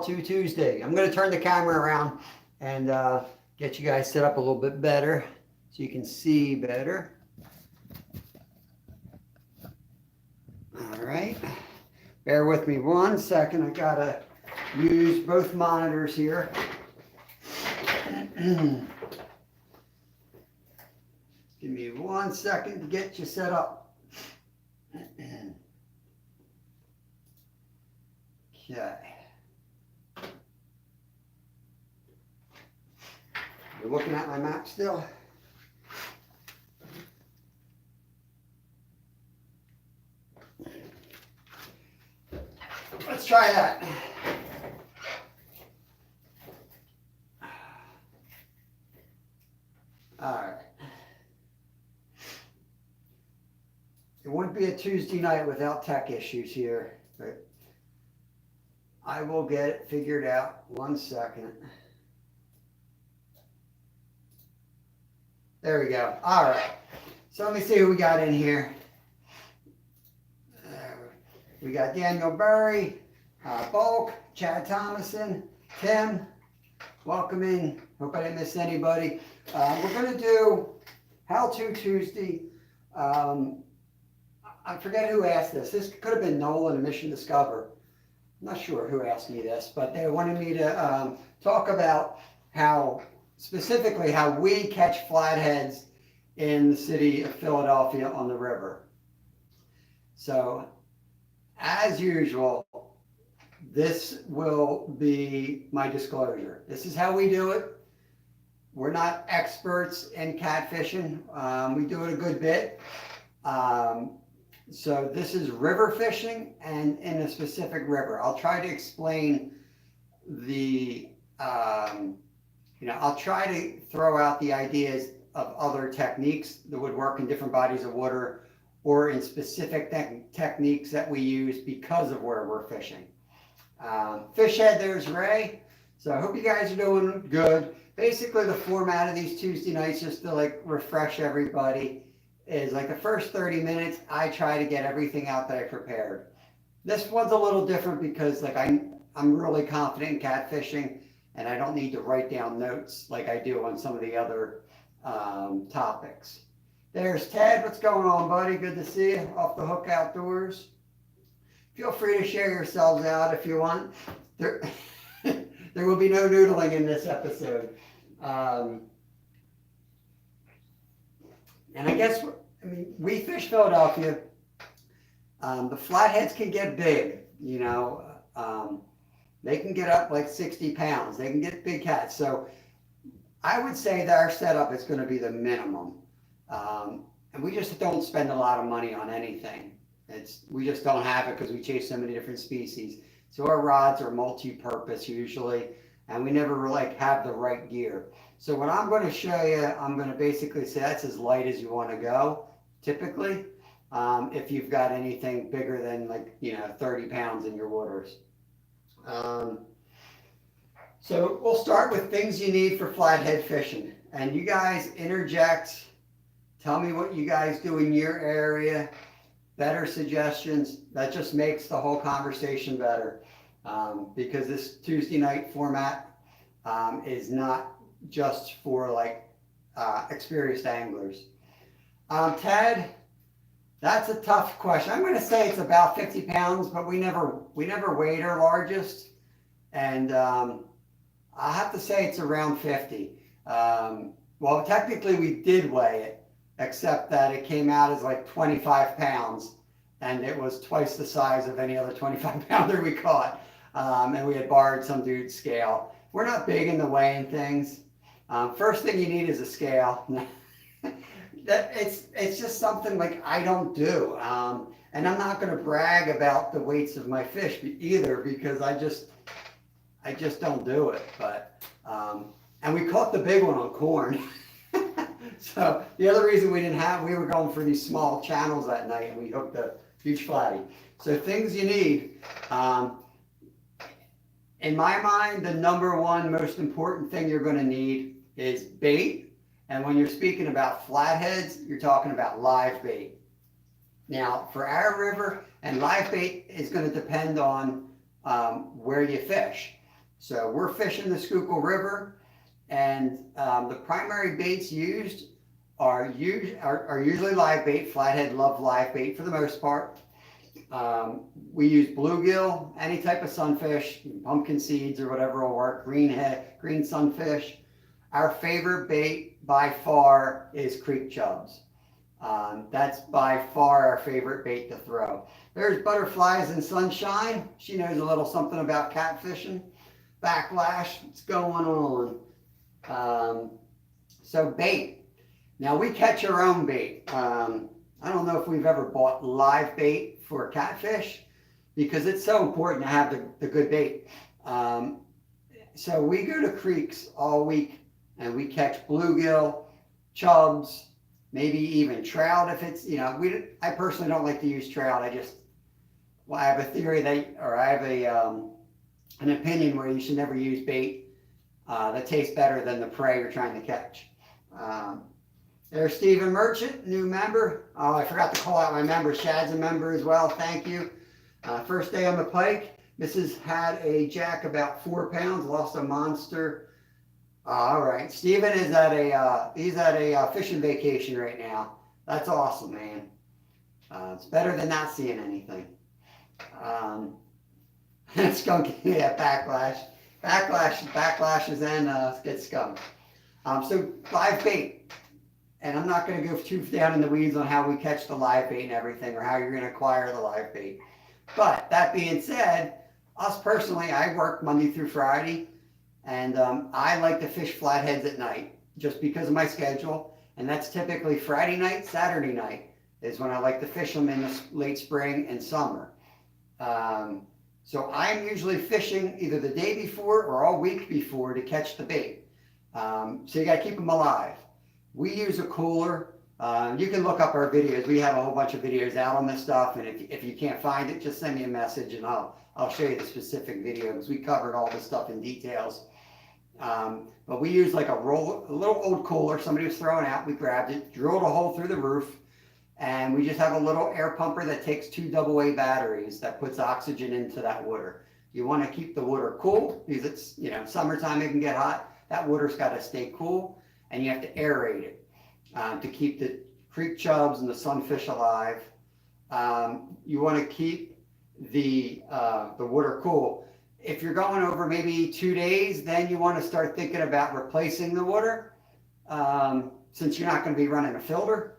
HOW2 Tuesday. I'm going to turn the camera around and get you guys set up a little bit better so you can see better. All right. Bear with me 1 second. I got to use both monitors here. Give me 1 second to get you set up. Okay. You're looking at my map still? Let's try that. All right. It wouldn't be a Tuesday night without tech issues here, but I will get it figured out. 1 second. There we go. All right. So let me see who we got in here. We got Daniel Burry, Bulk, Chad Thomason, Tim. Welcome in. Hope I didn't miss anybody. We're going to do HOW2 Tuesday. I forget who asked this. This could have been Nolan and Mission Discover. I'm not sure who asked me this, but they wanted me to talk about specifically how we catch flatheads in the city of Philadelphia on the river. So, as usual, this will be my disclosure. This is how we do it. We're not experts in catfishing. We do it a good bit. So this is river fishing and in a specific river. I'll try to explain I'll try to throw out the ideas of other techniques that would work in different bodies of water or in specific techniques that we use because of where we're fishing. Fish head, there's Ray. So I hope you guys are doing good. Basically, the format of these Tuesday nights, just to refresh everybody, is the first 30 minutes, I try to get everything out that I prepared. This one's a little different because I'm really confident in catfishing and I don't need to write down notes like I do on some of the other topics. There's Ted. What's going on, buddy? Good to see you. Off the Hook Outdoors. Feel free to share yourselves out if you want. There will be no noodling in this episode. And I guess, we fish Philadelphia. The flatheads can get big, they can get up 60 pounds. They can get big cats. So I would say that our setup is going to be the minimum. And we just don't spend a lot of money on anything. We just don't have it because we chase so many different species. So our rods are multi-purpose usually, and we never have the right gear. So what I'm going to show you, I'm going to basically say that's as light as you want to go, typically, if you've got anything bigger than 30 pounds in your waters. So we'll start with things you need for flathead fishing. And you guys interject, tell me what you guys do in your area, better suggestions. That just makes the whole conversation better. Because this Tuesday night format is not just for experienced anglers. Ted, that's a tough question. I'm going to say it's about 50 pounds, but we never weighed our largest. And I have to say it's around 50. Well, technically we did weigh it, except that it came out as 25 pounds. And it was twice the size of any other 25 pounder we caught. And we had borrowed some dude's scale. We're not big into weighing things. First thing you need is a scale. It's just something I don't do. And I'm not going to brag about the weights of my fish either because I just don't do it. But and we caught the big one on corn. So the other reason we were going for these small channels that night and we hooked a huge flatty. So things you need. In my mind, the number one most important thing you're going to need is bait. And when you're speaking about flatheads, you're talking about live bait. Now, for our river, and live bait is going to depend on where you fish. So we're fishing the Schuylkill River, and the primary baits used are usually live bait. Flathead love live bait for the most part. We use bluegill, any type of sunfish, pumpkin seeds or whatever will work, green sunfish. Our favorite bait by far is creek chubs. That's by far our favorite bait to throw. There's Butterflies in Sunshine. She knows a little something about catfishing. Backlash, what's going on? So bait. Now we catch our own bait. I don't know if we've ever bought live bait for catfish because it's so important to have the good bait. So we go to creeks all week and we catch bluegill, chubs, maybe even trout if it's, I personally don't like to use trout. I have a theory I have an opinion where you should never use bait that tastes better than the prey you're trying to catch. There's Stephen Merchant, new member. Oh, I forgot to call out my member. Shad's a member as well. Thank you. First day on the pike. Mrs. had a jack about 4 pounds, lost a monster. All right, Stephen is he's at a fishing vacation right now. That's awesome, man. It's better than not seeing anything. Skunk, yeah, backlashes and get skunked. So live bait. And I'm not going to go too down in the weeds on how we catch the live bait and everything or how you're going to acquire the live bait. But that being said, us personally, I work Monday through Friday, and I like to fish flatheads at night just because of my schedule. And that's typically Friday night, Saturday night is when I like to fish them in the late spring and summer. So I'm usually fishing either the day before or all week before to catch the bait. So you got to keep them alive. We use a cooler. You can look up our videos. We have a whole bunch of videos out on this stuff, and if you can't find it, just send me a message and I'll show you the specific videos. We covered all this stuff in details. But we use like a little old cooler somebody was throwing out. We grabbed it, drilled a hole through the roof, and we just have a little air pumper that takes 2 AA batteries that puts oxygen into that water. You want to keep the water cool because it's, summertime it can get hot. That water's got to stay cool. And you have to aerate it to keep the creek chubs and the sunfish alive. You want to keep the water cool. If you're going over maybe 2 days, then you want to start thinking about replacing the water since you're not going to be running a filter.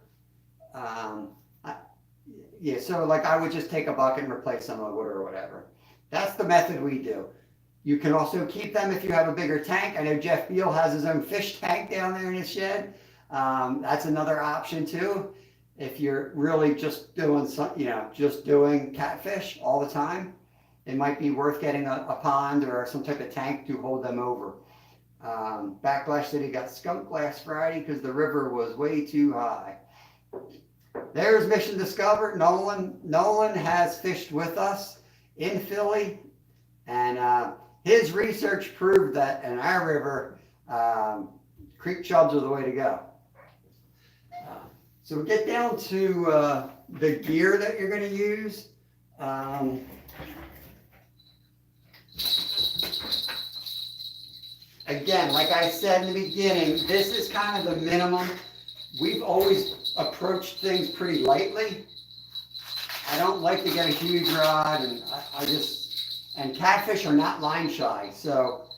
So like I would just take a bucket and replace some of the water or whatever. That's the method we do. You can also keep them if you have a bigger tank. I know Jeff Beal has his own fish tank down there in his shed. That's another option too. If you're really just doing doing catfish all the time, it might be worth getting a pond or some type of tank to hold them over. Backlash said he got skunked last Friday because the river was way too high. There's Mission Discovered. Nolan has fished with us in Philly, and his research proved that in our river, creek chubs are the way to go. So we get down to the gear that you're going to use. Again, like I said in the beginning, this is kind of the minimum. We've always approached things pretty lightly. I don't like to get a huge rod, and and catfish are not line shy. So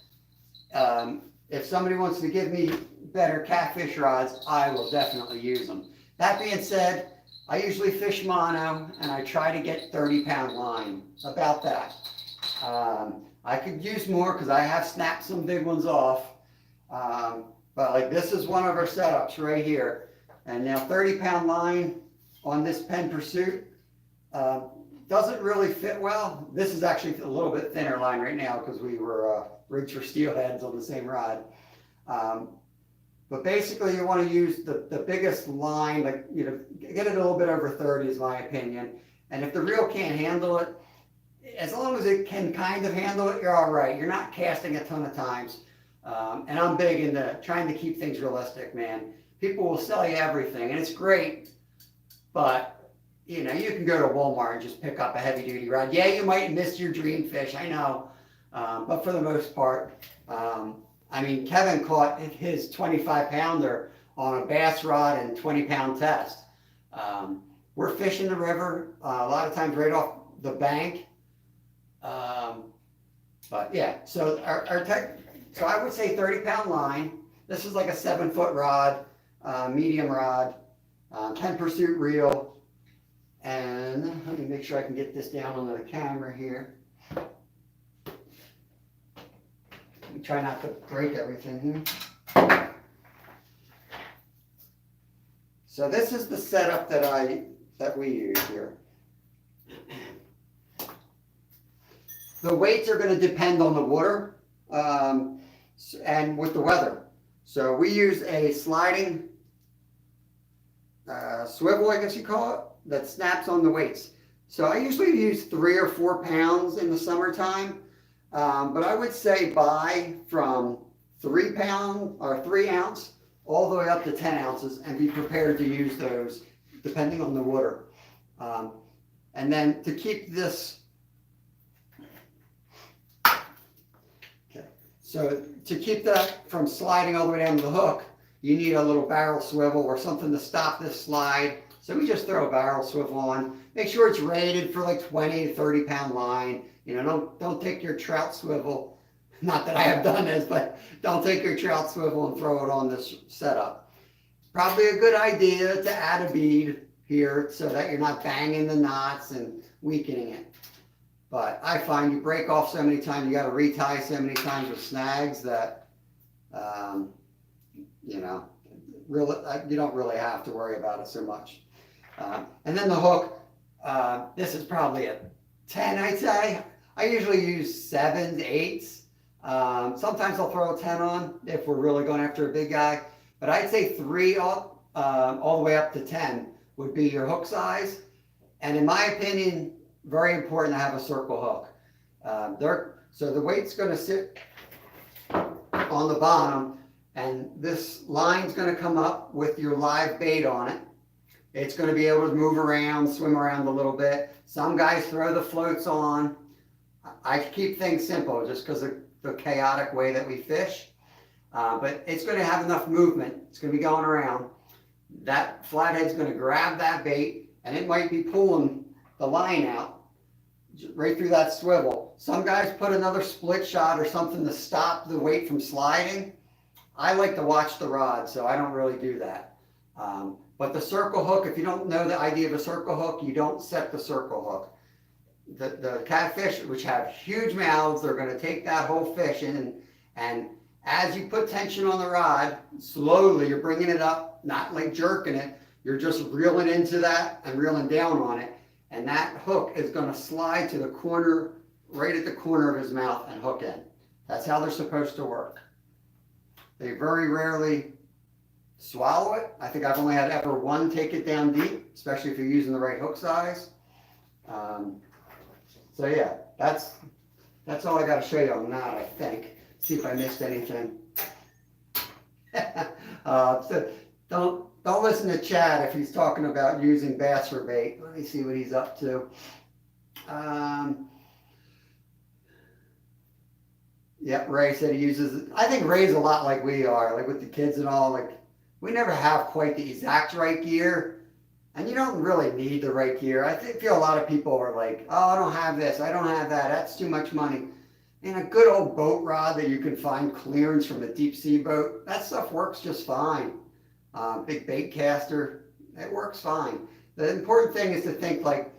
if somebody wants to give me better catfish rods, I will definitely use them. That being said, I usually fish mono, and I try to get 30-pound line, about that. I could use more because I have snapped some big ones off. But like this is one of our setups right here. And now 30-pound line on this Penn Pursuit doesn't really fit well. This is actually a little bit thinner line right now because we were rigged for steelheads on the same rod. But basically you want to use the biggest line, like, get it a little bit over 30 is my opinion. And if the reel can't handle it, as long as it can kind of handle it, you're all right. You're not casting a ton of times. And I'm big into trying to keep things realistic, man. People will sell you everything, and it's great, but you can go to Walmart and just pick up a heavy duty rod. Yeah, you might miss your dream fish, I know. But for the most part, I mean, Kevin caught his 25-pounder on a bass rod and 20-pound test. We're fishing the river a lot of times right off the bank. But yeah, so so I would say 30-pound line. This is like a 7-foot rod, medium rod, 10 pursuit reel. And let me make sure I can get this down on the camera here. Let me try not to break everything here. So this is the setup that we use here. The weights are going to depend on the water and with the weather. So we use a sliding swivel, I guess you call it, that snaps on the weights. So I usually use 3 or 4 pounds in the summertime, but I would say buy from 3 pound or 3 ounce all the way up to 10 ounces and be prepared to use those depending on the water. And then to keep this, so to keep that from sliding all the way down to the hook, you need a little barrel swivel or something to stop this slide. So we just throw a barrel swivel on. Make sure it's rated for like 20 to 30-pound line. You know, don't take your trout swivel. Not that I have done this, but don't take your trout swivel and throw it on this setup. Probably a good idea to add a bead here so that you're not banging the knots and weakening it. But I find you break off so many times, you got to retie so many times with snags that, you know, really, you don't really have to worry about it so much. And then the hook, this is probably a 10, I'd say. I usually use 7s, 8s. Sometimes I'll throw a 10 on if we're really going after a big guy. But I'd say 3 all the way up to 10 would be your hook size. And in my opinion, very important to have a circle hook. So the weight's going to sit on the bottom, and this line's going to come up with your live bait on it. It's going to be able to move around, swim around a little bit. Some guys throw the floats on. I keep things simple just because of the chaotic way that we fish. But it's going to have enough movement. It's going to be going around. That flathead's going to grab that bait, and it might be pulling the line out right through that swivel. Some guys put another split shot or something to stop the weight from sliding. I like to watch the rod, so I don't really do that. But the circle hook, if you don't know the idea of a circle hook, you don't set the circle hook. The catfish, which have huge mouths, they're going to take that whole fish in, and as you put tension on the rod, slowly you're bringing it up, not like jerking it. You're just reeling into that and reeling down on it. And that hook is going to slide to the corner, right at the corner of his mouth and hook in. That's how they're supposed to work. They very rarely swallow it. I think I've only had ever one take it down deep, especially if you're using the right hook size. So yeah, that's all I got to show you on that, I think. See if I missed anything. So don't listen to Chad if he's talking about using bass for bait. Let me see what he's up to. Yep, Ray said he uses, I think Ray's a lot like we are, like with the kids and all. Like, we never have quite the exact right gear. And you don't really need the right gear. I feel a lot of people are like, oh, I don't have this, I don't have that, that's too much money. And a good old boat rod that you can find clearance from a deep sea boat, that stuff works just fine. Big bait caster, it works fine. The important thing is to think like,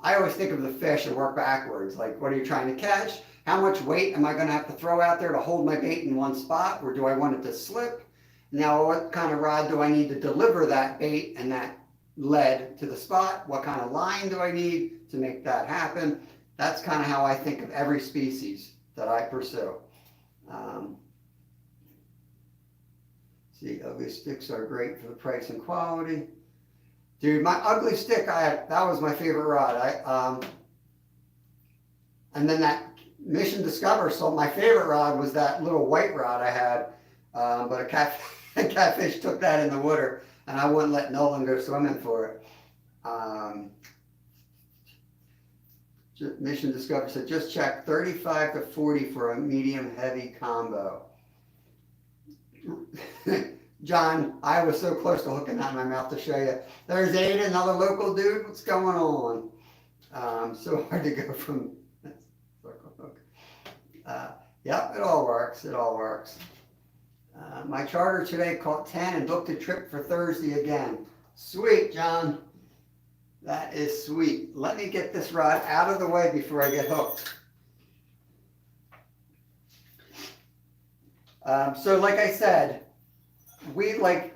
I always think of the fish and work backwards. Like, what are you trying to catch? How much weight am I going to have to throw out there to hold my bait in one spot? Or do I want it to slip? Now, what kind of rod do I need to deliver that bait and that lead to the spot? What kind of line do I need to make that happen? That's kind of how I think of every species that I pursue. See, ugly sticks are great for the price and quality. Dude, my ugly stick, that was my favorite rod. And then that Mission Discover, so my favorite rod was that little white rod I had. But a catfish took that in the water, and I wouldn't let Nolan go swimming for it. Mission Discovery said, just check 35 to 40 for a medium heavy combo. John, I was so close to hooking that in my mouth to show you. There's Aiden, another local dude. What's going on? So hard to go from circle hook. Yep, it all works. It all works. My charter today caught 10 and booked a trip for Thursday again. Sweet, John. That is sweet. Let me get this rod out of the way before I get hooked. So like I said, we like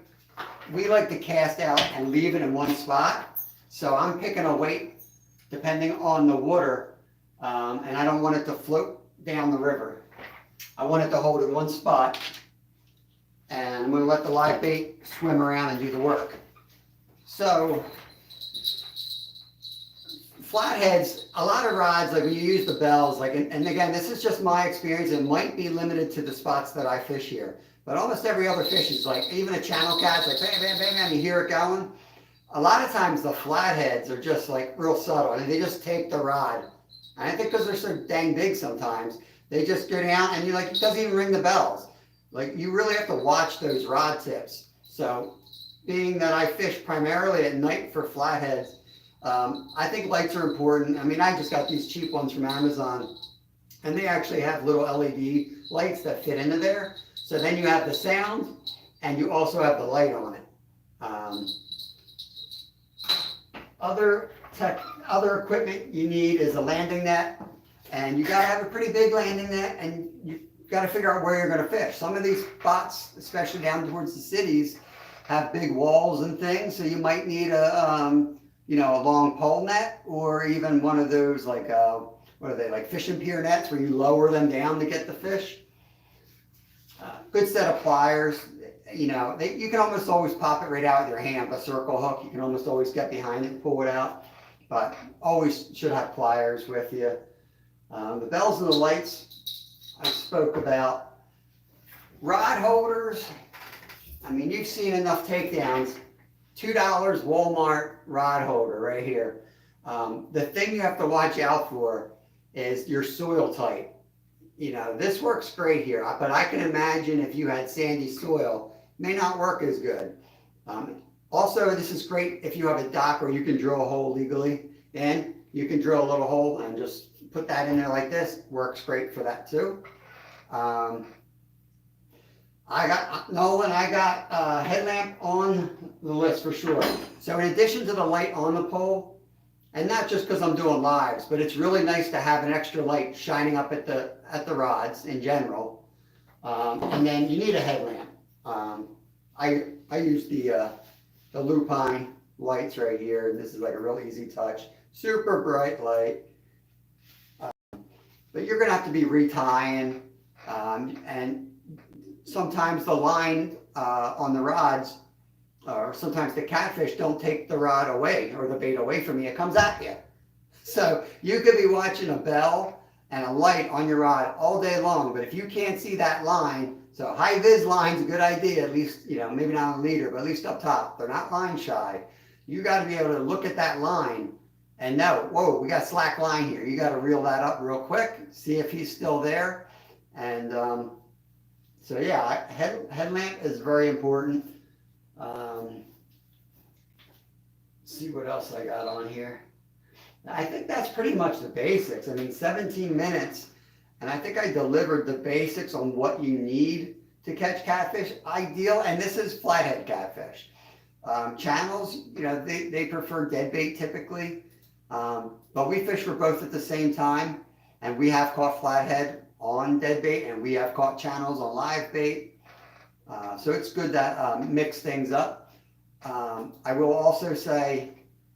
to cast out and leave it in one spot. So I'm picking a weight depending on the water, and I don't want it to float down the river. I want it to hold in one spot, and I'm going to let the live bait swim around and do the work. So flatheads, a lot of rods, like when you use the bells, like, and again, this is just my experience. It might be limited to the spots that I fish here, but almost every other fish is like, even a channel cat's like bam, bam, bam, bam, you hear it going. A lot of times the flatheads are just like real subtle, and they just take the rod. And I think because they're so dang big sometimes, they just go down and you're like, it doesn't even ring the bells. Like, you really have to watch those rod tips. So being that I fish primarily at night for flatheads, I think lights are important. I mean, I just got these cheap ones from Amazon, and they actually have little LED lights that fit into there. So then you have the sound, and you also have the light on it. Other equipment you need is a landing net, and you gotta have a pretty big landing net, and you gotta figure out where you're gonna fish. Some of these spots, especially down towards the cities, have big walls and things, so you might need a long pole net, or even one of those like what are they, like fishing pier nets where you lower them down to get the fish. Good set of pliers. You can almost always pop it right out with your hand. A circle hook, you can almost always get behind it and pull it out, but always should have pliers with you. The bells and the lights I spoke about. Rod holders, I mean, you've seen enough takedowns. $2 Walmart rod holder right here. The thing you have to watch out for is your soil type. This works great here, but I can imagine if you had sandy soil, it may not work as good. Also, this is great if you have a dock where you can drill a hole legally, and you can drill a little hole and just put that in there like this. Works great for that too. I got a headlamp on the list for sure. So in addition to the light on the pole, and not just because I'm doing lives, but it's really nice to have an extra light shining up at the rods in general. And then you need a headlamp. I use the lupine lights right here, and this is like a real easy touch. Super bright light. But you're gonna have to be retying, and sometimes the line on the rods, or sometimes the catfish don't take the rod away or the bait away from you, it comes at you. So you could be watching a bell and a light on your rod all day long, but if you can't see that line, so high vis line's a good idea, at least, maybe not on a leader, but at least up top. They're not line shy. You got to be able to look at that line and know, whoa, we got slack line here. You got to reel that up real quick, see if he's still there. And so yeah, headlamp is very important. See what else I got on here. I think that's pretty much the basics. I mean, 17 minutes, and I think I delivered the basics on what you need to catch catfish. Ideal, and this is flathead catfish. Channels, they prefer dead bait typically, but we fish for both at the same time, and we have caught flathead on dead bait, and we have caught channels on live bait. So it's good to mix things up. I will also say,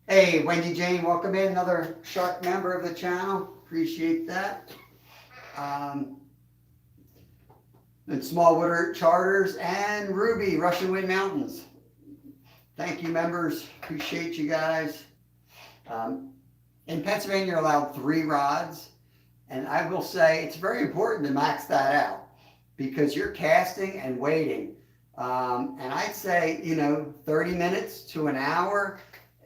hey, Wendy Jane, welcome in, another shark member of the channel. Appreciate that. And Smallwater Charters and Ruby, Russian Wind Mountains. Thank you, members. Appreciate you guys. In Pennsylvania, you're allowed 3 rods. And I will say it's very important to max that out because you're casting and waiting. And I'd say, 30 minutes to an hour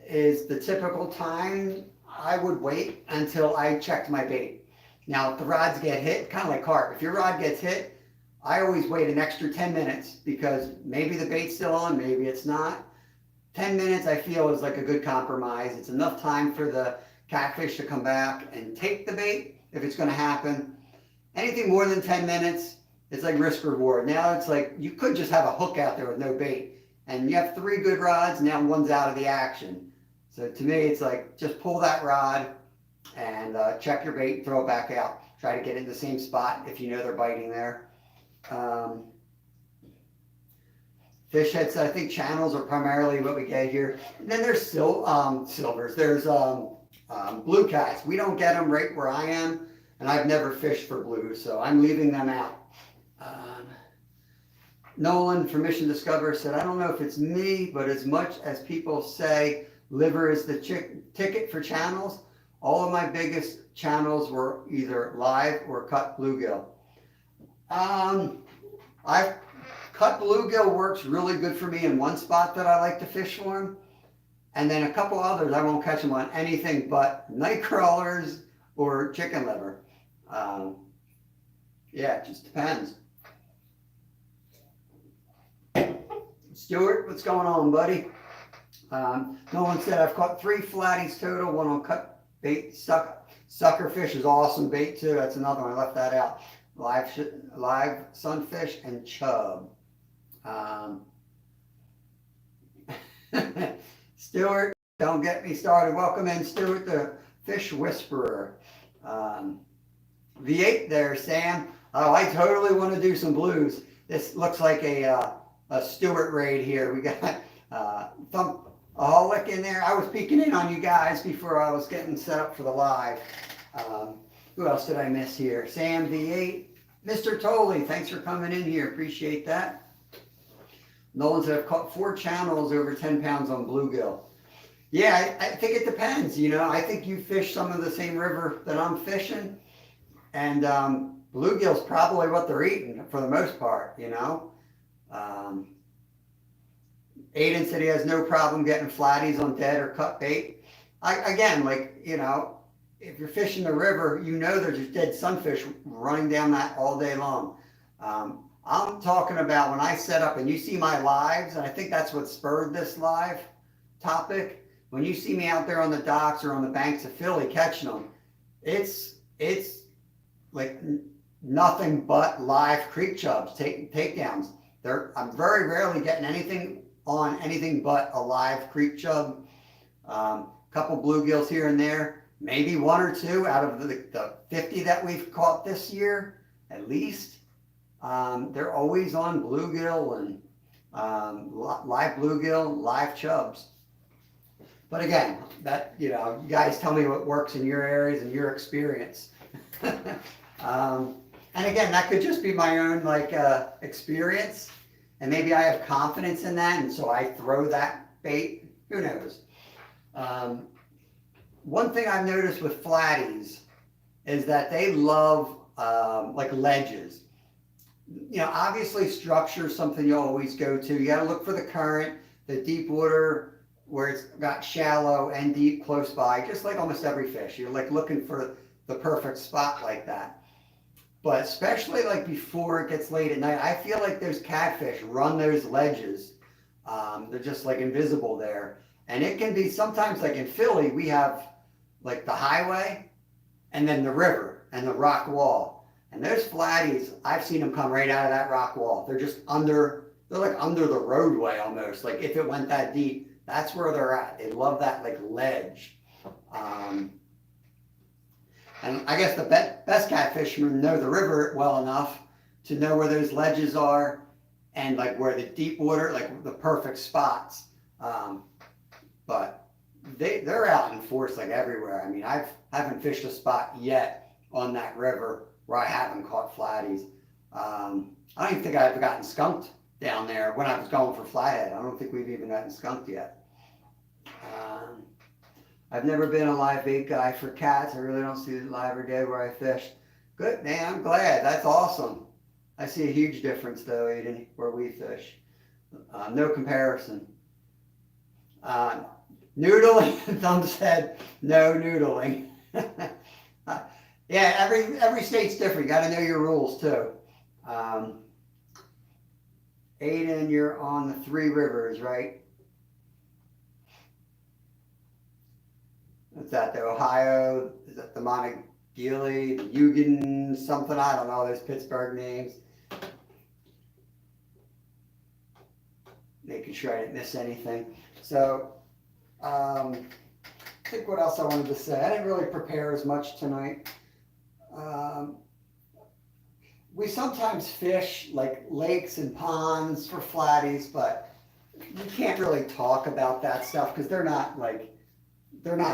is the typical time I would wait until I checked my bait. Now, if the rods get hit, kind of like carp, if your rod gets hit, I always wait an extra 10 minutes because maybe the bait's still on, maybe it's not. 10 minutes I feel is like a good compromise. It's enough time for the catfish to come back and take the bait if it's going to happen. Anything more than 10 minutes, it's like risk reward. Now it's like you could just have a hook out there with no bait and you have 3 good rods, now one's out of the action. So to me, it's like just pull that rod and check your bait, throw it back out. Try to get in the same spot if you know they're biting there. Fish heads, I think channels are primarily what we get here. And then there's still silvers. There's blue cats. We don't get them right where I am, and I've never fished for blues, so I'm leaving them out. Nolan from Mission Discover said, I don't know if it's me, but as much as people say liver is the ticket for channels, all of my biggest channels were either live or cut bluegill. I've cut bluegill works really good for me in one spot that I like to fish for them. And then a couple others, I won't catch them on anything but night crawlers or chicken liver. Yeah, it just depends. Stuart, what's going on, buddy? Nolan said, I've caught 3 flatties total, one on cut bait. Suckerfish is awesome bait too. That's another one, I left that out. Live sunfish and chub. Stuart, don't get me started. Welcome in, Stuart, the fish whisperer. V8 there, Sam. Oh, I totally want to do some blues. This looks like a Stuart raid here. We got Thumpaholic in there. I was peeking in on you guys before I was getting set up for the live. Who else did I miss here? Sam V8. Mr. Tolley, thanks for coming in here. Appreciate that. Nolan said, I've caught 4 channels over 10 pounds on bluegill. Yeah, I think it depends. You know, I think you fish some of the same river that I'm fishing. And bluegill's probably what they're eating for the most part, you know. Aiden said he has no problem getting flatties on dead or cut bait. Again, like, you know, if you're fishing the river, you know there's just dead sunfish running down that all day long. I'm talking about when I set up and you see my lives, and I think that's what spurred this live topic. When you see me out there on the docks or on the banks of Philly catching them, it's like nothing but live creek chubs, takedowns. I'm very rarely getting anything on anything but a live creek chub. Couple bluegills here and there, maybe 1 or 2 out of the 50 that we've caught this year, at least. They're always on bluegill and live bluegill, live chubs. But again, that, you know, you guys tell me what works in your areas and your experience. And again, that could just be my own like experience, and maybe I have confidence in that, and so I throw that bait. Who knows? One thing I've noticed with flatties is that they love like ledges. You know, obviously structure is something you always go to. You got to look for the current, the deep water where it's got shallow and deep close by, just like almost every fish. You're like looking for the perfect spot like that. But especially like before it gets late at night, I feel like those catfish run those ledges. They're just like invisible there. And it can be sometimes like in Philly, we have like the highway and then the river and the rock wall. And those flatties, I've seen them come right out of that rock wall. They're just under, they're like under the roadway almost. Like if it went that deep, that's where they're at. They love that like ledge. And I guess the best catfishermen know the river well enough to know where those ledges are and like where the deep water, like the perfect spots. But they're out in force like everywhere. I mean, I haven't fished a spot yet on that river where I haven't caught flatties. I don't even think I've gotten skunked down there when I was going for flathead. I don't think we've even gotten skunked yet. I've never been a live bait guy for cats. I really don't see it live or dead where I fish. Good, man, I'm glad. That's awesome. I see a huge difference though, Aiden, where we fish. No comparison. Noodling, Thumb said, no noodling. Yeah, every state's different. You got to know your rules too. Um, Aiden, you're on the Three Rivers, right? What's that? The Ohio? Is that the Montegilia, the Eugen, something? I don't know those Pittsburgh names. Making sure I didn't miss anything. So, I think what else I wanted to say. I didn't really prepare as much tonight. We sometimes fish like lakes and ponds for flatties, but you can't really talk about that stuff because they're not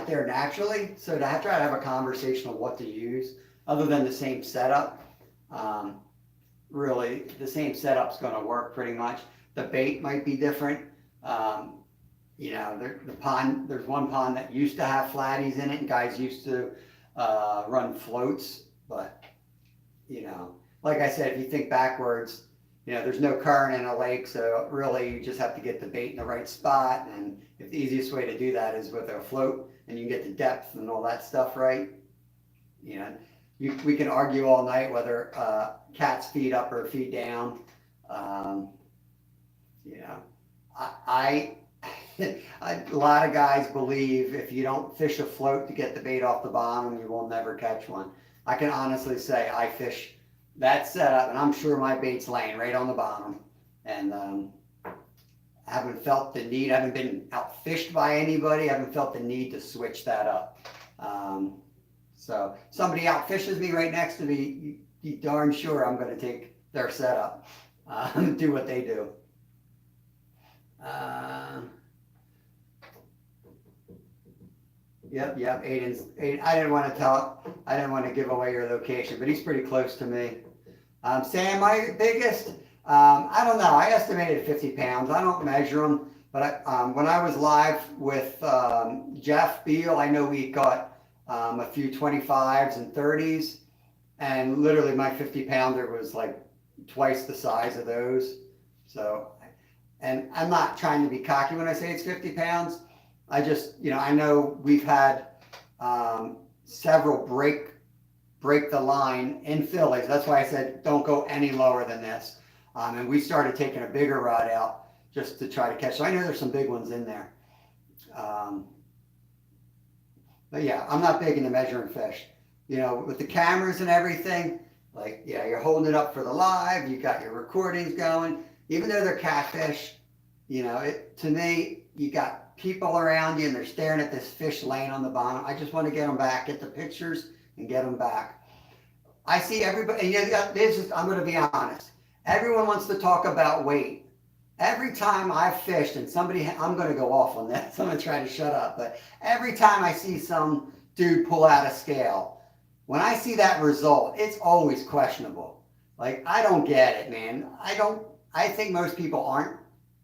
there naturally. So to try to have a conversation on what to use, other than the same setup, really the same setup's going to work pretty much. The bait might be different. The pond. There's one pond that used to have flatties in it, and guys used to run floats, but like I said, if you think backwards, there's no current in a lake, so really you just have to get the bait in the right spot. And if the easiest way to do that is with a float, and you can get the depth and all that stuff right, we can argue all night whether cats feed up or feed down. A lot of guys believe if you don't fish a float to get the bait off the bottom, you will never catch one. I can honestly say I fish that setup, and I'm sure my bait's laying right on the bottom. And I haven't felt the need. I haven't been outfished by anybody. I haven't felt the need to switch that up. So somebody outfishes me right next to me, you darn sure I'm going to take their setup, do what they do. Yep. Aiden, I didn't want to give away your location, but he's pretty close to me. Sam, my biggest, I don't know. I estimated 50 pounds. I don't measure them, but when I was live with Jeff Beal, I know we caught a few 25s and 30s, and literally my 50 pounder was like twice the size of those. So, and I'm not trying to be cocky when I say it's 50 pounds. I just, I know we've had several break the line in Phillies. That's why I said don't go any lower than this. And we started taking a bigger rod out just to try to catch. So I know there's some big ones in there. But yeah, I'm not big into measuring fish. With the cameras and everything, you're holding it up for the live, you got your recordings going. Even though they're catfish, to me, you got people around you and they're staring at this fish laying on the bottom. I just want to get them back, get the pictures and get them back. I see everybody, and I'm going to be honest. Everyone wants to talk about weight. Every time I've fished and I'm going to go off on this. I'm going to try to shut up. But every time I see some dude pull out a scale, when I see that result, it's always questionable. I don't get it, man. I think most people aren't.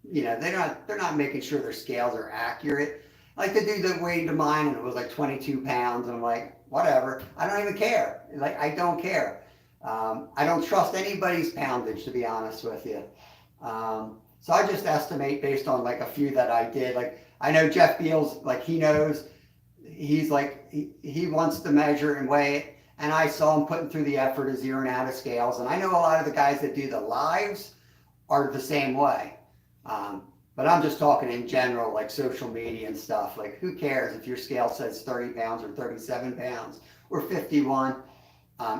They're not making sure their scales are accurate. Like the dude that weighed to mine and it was like 22 pounds, and I'm like, whatever. I don't even care. I don't care. I don't trust anybody's poundage, to be honest with you. So I just estimate based on a few that I did. I know Jeff Beals, he knows. He's he wants to measure and weigh it, and I saw him putting through the effort of zeroing out of scales. And I know a lot of the guys that do the lives are the same way. But I'm just talking in general, social media and stuff. Who cares if your scale says 30 pounds or 37 pounds or 51?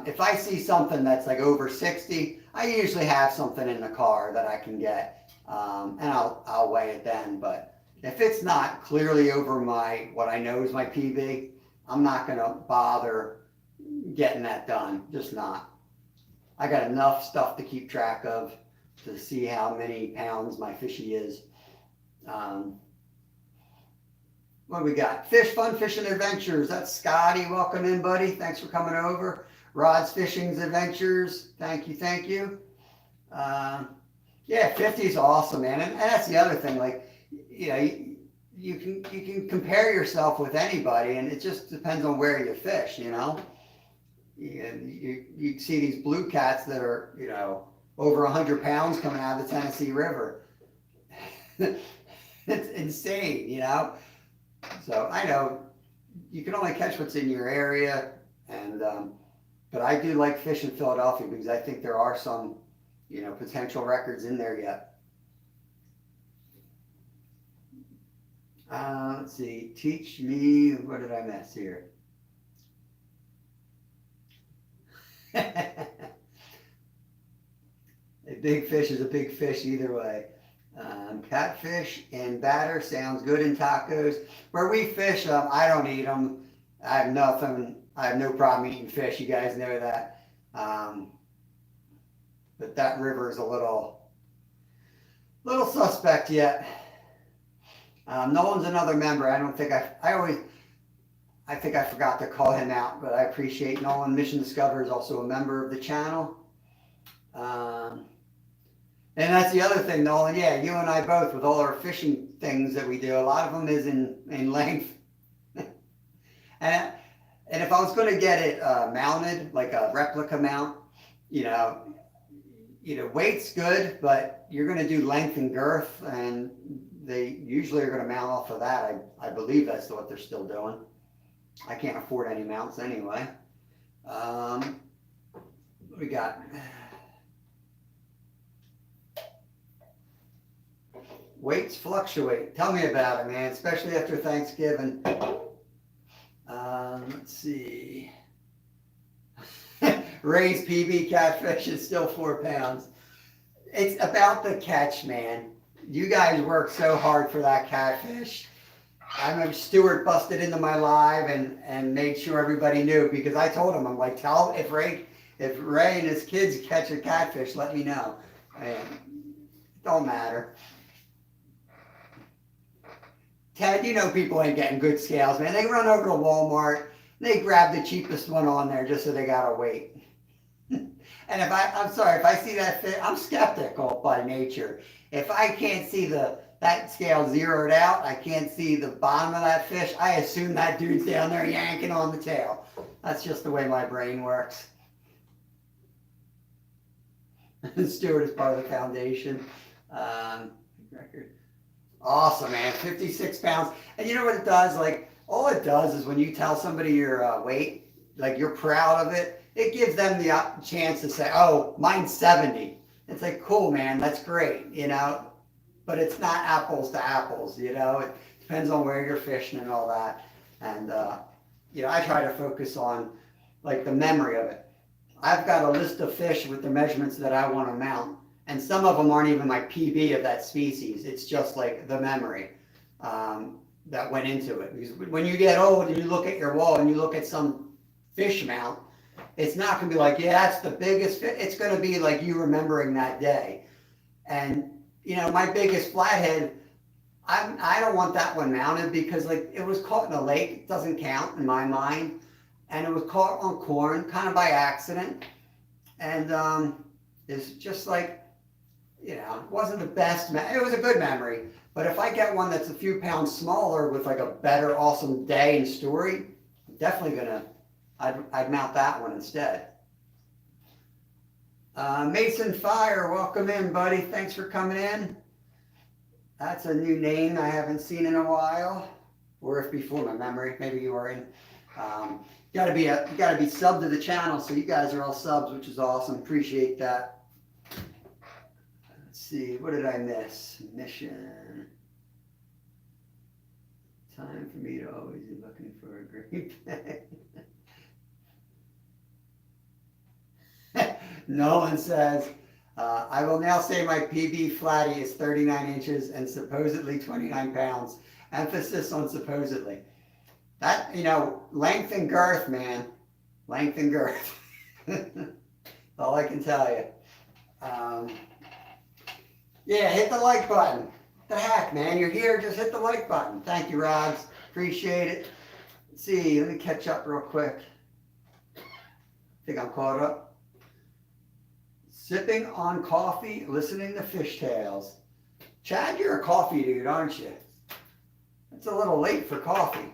If I see something that's over 60, I usually have something in the car that I can get, and I'll weigh it then. But if it's not clearly over what I know is my PB, I'm not going to bother getting that done. Just not. I got enough stuff to keep track of to see how many pounds my fishy is. What do we got? Fish Fun Fishing Adventures. That's Scotty. Welcome in, buddy. Thanks for coming over. Rod's Fishing's Adventures. Thank you. Yeah, 50 is awesome, man. And that's the other thing. You can compare yourself with anybody, and it just depends on where you fish. You see these blue cats that are over 100 pounds coming out of the Tennessee River. It's insane, So I know you can only catch what's in your area, and but I do like fish in Philadelphia because I think there are some, potential records in there yet. Let's see. Teach me. What did I miss here? A big fish is a big fish either way. Catfish and batter sounds good in tacos. Where we fish, I don't eat them. I have nothing. I have no problem eating fish. You guys know that. But that river is a little suspect yet. Nolan's another member. I don't think I think I forgot to call him out, but I appreciate Nolan. Mission Discover is also a member of the channel. And that's the other thing, Nolan. Yeah, you and I both, with all our fishing things that we do, a lot of them is in length. and if I was going to get it mounted, like a replica mount, weight's good, but you're going to do length and girth, and they usually are going to mount off of that. I believe that's what they're still doing. I can't afford any mounts anyway. What we got? Weights fluctuate. Tell me about it, man, especially after Thanksgiving. Let's see. Ray's PB catfish is still 4 pounds. It's about the catch, man. You guys work so hard for that catfish. I remember Stuart busted into my live and made sure everybody knew, because I told him, I'm like, tell if Ray and his kids catch a catfish, let me know. And it don't matter. Ted, people ain't getting good scales, man. They run over to Walmart, they grab the cheapest one on there just so they gotta wait. And I'm sorry, if I see that fish, I'm skeptical by nature. If I can't see that scale zeroed out, I can't see the bottom of that fish, I assume that dude's down there yanking on the tail. That's just the way my brain works. Stuart is part of the foundation. Record. Awesome, man. 56 pounds. And you know what it does? Like, all it does is when you tell somebody your weight, like you're proud of it, it gives them the chance to say, oh, mine's 70. It's like, cool, man, that's great, but it's not apples to apples, it depends on where you're fishing and all that. And, I try to focus on like the memory of it. I've got a list of fish with the measurements that I want to mount, and some of them aren't even my PB of that species. It's just like the memory that went into it. Because when you get old and you look at your wall and you look at some fish mount, it's not going to be like, yeah, that's the biggest fish. It's going to be like you remembering that day. And, my biggest flathead, I don't want that one mounted because like it was caught in a lake. It doesn't count in my mind. And it was caught on corn kind of by accident. And it's just like, it wasn't the best. It was a good memory. But if I get one that's a few pounds smaller with like a better, awesome day and story, I'm definitely I'd mount that one instead. Mason Fire, welcome in, buddy. Thanks for coming in. That's a new name I haven't seen in a while, or if before my memory, maybe you are in. You gotta be subbed to the channel, so you guys are all subs, which is awesome. Appreciate that. Let's see, what did I miss? Mission. Time for me to always be looking for a great day. Nolan says, I will now say my PB flatty is 39 inches and supposedly 29 pounds. Emphasis on supposedly. That, length and girth, man. Length and girth. All I can tell you. Yeah, hit the like button. The heck, man. You're here, just hit the like button. Thank you, Robs. Appreciate it. Let's see, let me catch up real quick. Think I'm caught up. Sipping on coffee, listening to fishtails. Chad, you're a coffee dude, aren't you? It's a little late for coffee.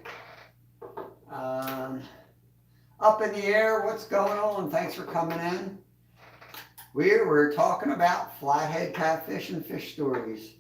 Up in the air, what's going on? Thanks for coming in. We're talking about flathead catfish and fish stories.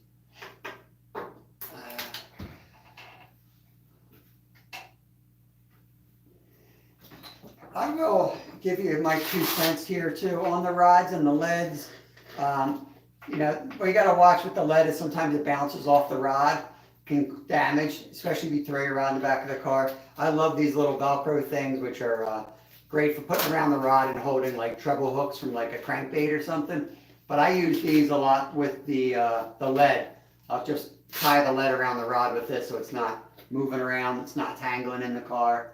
I will give you my 2 cents here too on the rods and the leads. You know, what you gotta watch with the lead is sometimes it bounces off the rod, can damage, especially if you throw your rod in the back of the car. I love these little Velcro things, which are great for putting around the rod and holding like treble hooks from like a crankbait or something. But I use these a lot with the lead. I'll just tie the lead around the rod with this so it's not moving around, it's not tangling in the car.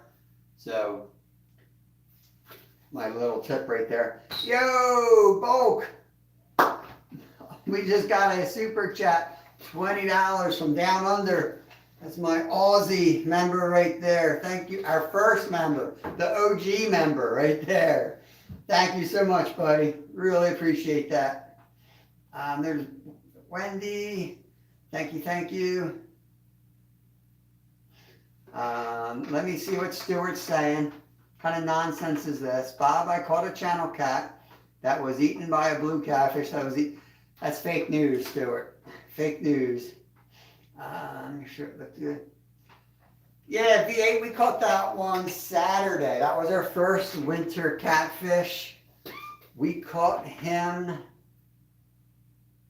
So, my little tip right there. Yo, Bulk! We just got a super chat, $20 from Down Under. That's my Aussie member right there. Thank you, our first member, the OG member right there. Thank you so much, buddy. Really appreciate that. There's Wendy. Thank you, thank you. Let me see what Stuart's saying. What kind of nonsense is this? Bob, I caught a channel cat that was eaten by a blue catfish that was eaten. That's fake news, Stuart. Fake news. I'm sure it looked good. Yeah, V8, we caught that one Saturday. That was our first winter catfish. We caught him.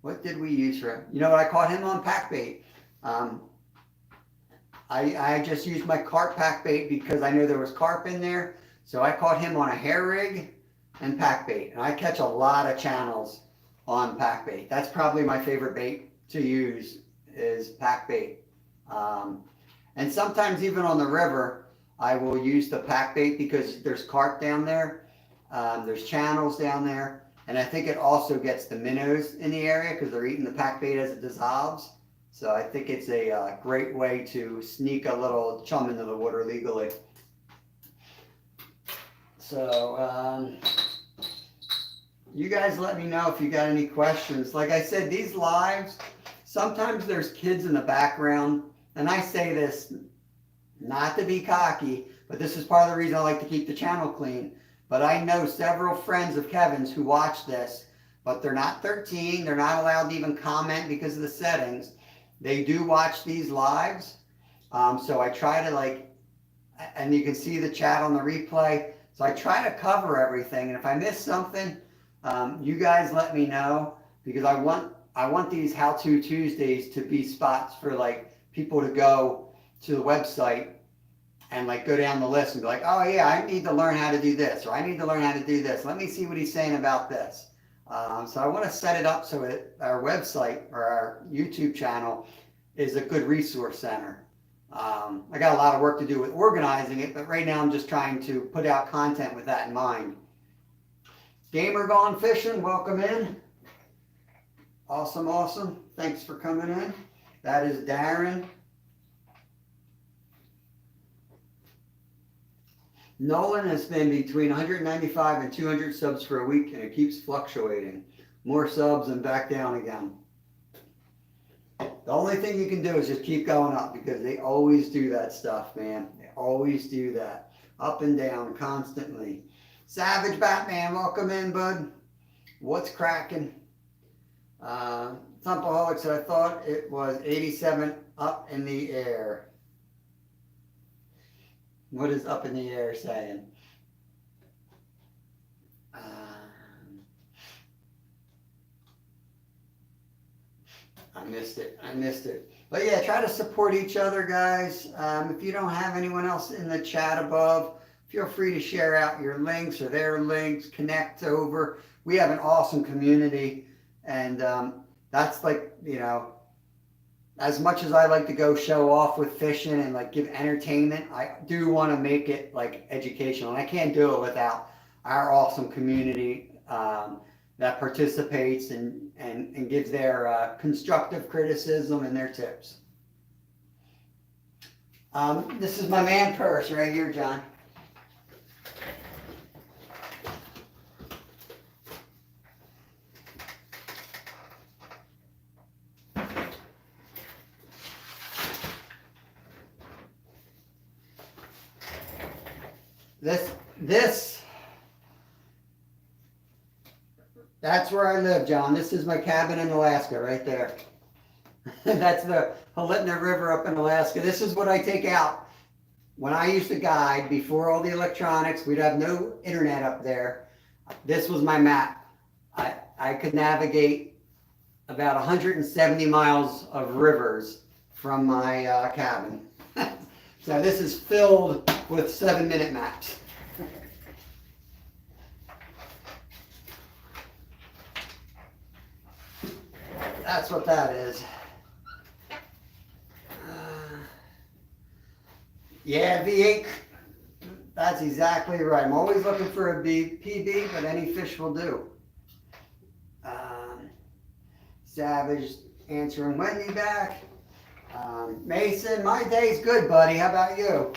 What did we use for him? You know what? I caught him on pack bait. I just used my carp pack bait because I knew there was carp in there. So I caught him on a hair rig and pack bait. And I catch a lot of channels on pack bait. That's probably my favorite bait to use is pack bait. And sometimes even on the river, I will use the pack bait because there's carp down there. There's channels down there. And I think it also gets the minnows in the area because they're eating the pack bait as it dissolves. So I think it's a great way to sneak a little chum into the water legally. So you guys let me know if you got any questions. Like I said, these lives, sometimes there's kids in the background. And I say this not to be cocky, but this is part of the reason I like to keep the channel clean. But I know several friends of Kevin's who watch this, but they're not 13. They're not allowed to even comment because of the settings. They do watch these lives. So I try to like, and you can see the chat on the replay. So I try to cover everything. And if I miss something, you guys let me know because I want these How-To Tuesdays to be spots for like people to go to the website and like go down the list and be like, oh yeah, I need to learn how to do this, or I need to learn how to do this. Let me see what he's saying about this. So I want to set it up so that our website or our YouTube channel is a good resource center. I got a lot of work to do with organizing it, but right now I'm just trying to put out content with that in mind. Gamer Gone Fishing, welcome in. Awesome, awesome. Thanks for coming in. That is Darren. Nolan has been between 195 and 200 subs for a week, and it keeps fluctuating. More subs and back down again. The only thing you can do is just keep going up because they always do that stuff, man. They always do that. Up and down constantly. Savage Batman, welcome in, bud. What's cracking? Thumpaholic said, I thought it was 87 up in the air. What is up in the air saying? I missed it. But yeah, try to support each other, guys. If you don't have anyone else in the chat above, feel free to share out your links or their links, connect over. We have an awesome community. And that's like, you know, as much as I like to go show off with fishing and like give entertainment, I do want to make it like educational. And I can't do it without our awesome community that participates and gives their constructive criticism and their tips. This is my man purse right here, John. That's where I live, John. This is my cabin in Alaska right there. That's the Halitna River up in Alaska. This is what I take out when I used to guide before all the electronics, we'd have no internet up there. This was my map. I could navigate about 170 miles of rivers from my cabin. So this is filled with 7-minute maps. That's what that is. Yeah, V8. That's exactly right. I'm always looking for a PB, but any fish will do. Savage answering Wendy back. Mason, my day's good, buddy. How about you?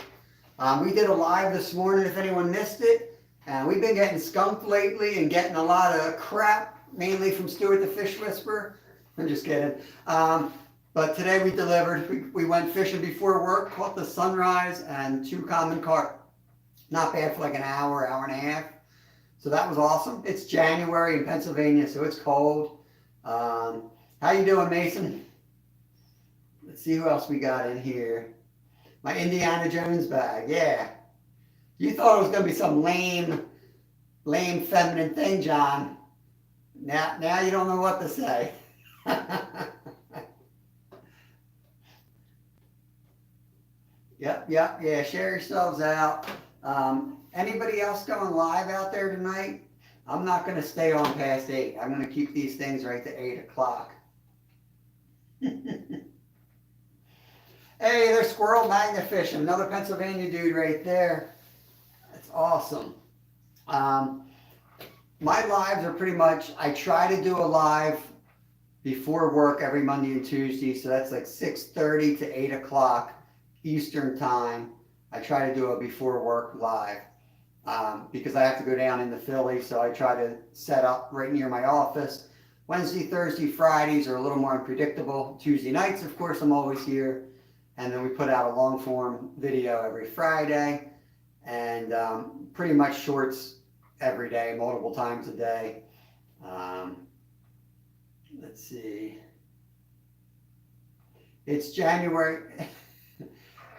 We did a live this morning if anyone missed it. And we've been getting skunked lately and getting a lot of crap, mainly from Stuart the Fish Whisperer. I'm just kidding. But today we delivered. We went fishing before work, caught the sunrise and 2 common carp. Not bad for like an hour, hour and a half. So that was awesome. It's January in Pennsylvania, so it's cold. How you doing, Mason? Let's see who else we got in here. My Indiana Jones bag, yeah. You thought it was going to be some lame feminine thing, John. Now you don't know what to say. Yep, yeah, share yourselves out. Anybody else going live out there tonight? I'm not going to stay on past 8. I'm going to keep these things right to 8 o'clock. Hey, there's Squirrel Magnet Fishing, another Pennsylvania dude right there. That's awesome. My lives are pretty much, I try to do a live before work every Monday and Tuesday, so that's like 6:30 to 8 o'clock Eastern time. I try to do a before work live because I have to go down into Philly, so I try to set up right near my office. Wednesday, Thursday, Fridays are a little more unpredictable. Tuesday nights, of course, I'm always here. And then we put out a long form video every Friday and pretty much shorts every day, multiple times a day. Let's see. It's January.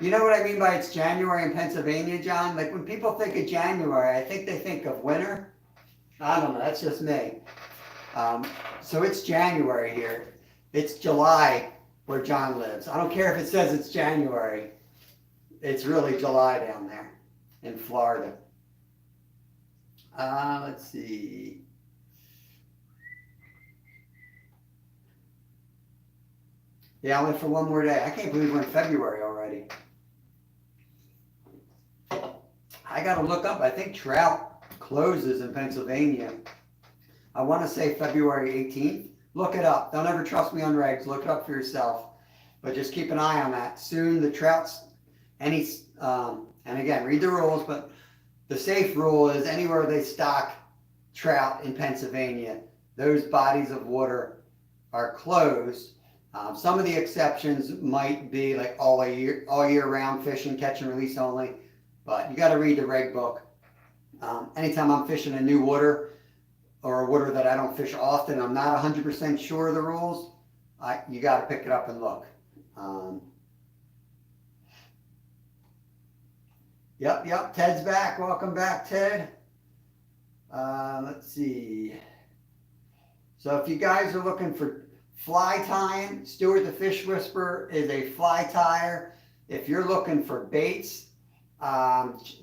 You know what I mean by it's January in Pennsylvania, John? Like when people think of January, I think they think of winter. I don't know, that's just me. So it's January here. It's July where John lives. I don't care if it says it's January. It's really July down there in Florida. Let's see. Yeah, I went for one more day. I can't believe we're in February already. I got to look up. I think trout closes in Pennsylvania. I want to say February 18th. Look it up. Don't ever trust me on regs. Look it up for yourself. But just keep an eye on that. Soon the trouts, and again, read the rules, but the safe rule is anywhere they stock trout in Pennsylvania, those bodies of water are closed. Some of the exceptions might be like all year round fishing, catch and release only, but you got to read the reg book. Anytime I'm fishing a new water or a water that I don't fish often, I'm not 100% sure of the rules. You got to pick it up and look. Yep, Ted's back. Welcome back, Ted. Let's see. So if you guys are looking for fly tying, Stuart the Fish Whisperer is a fly tyer. If you're looking for baits,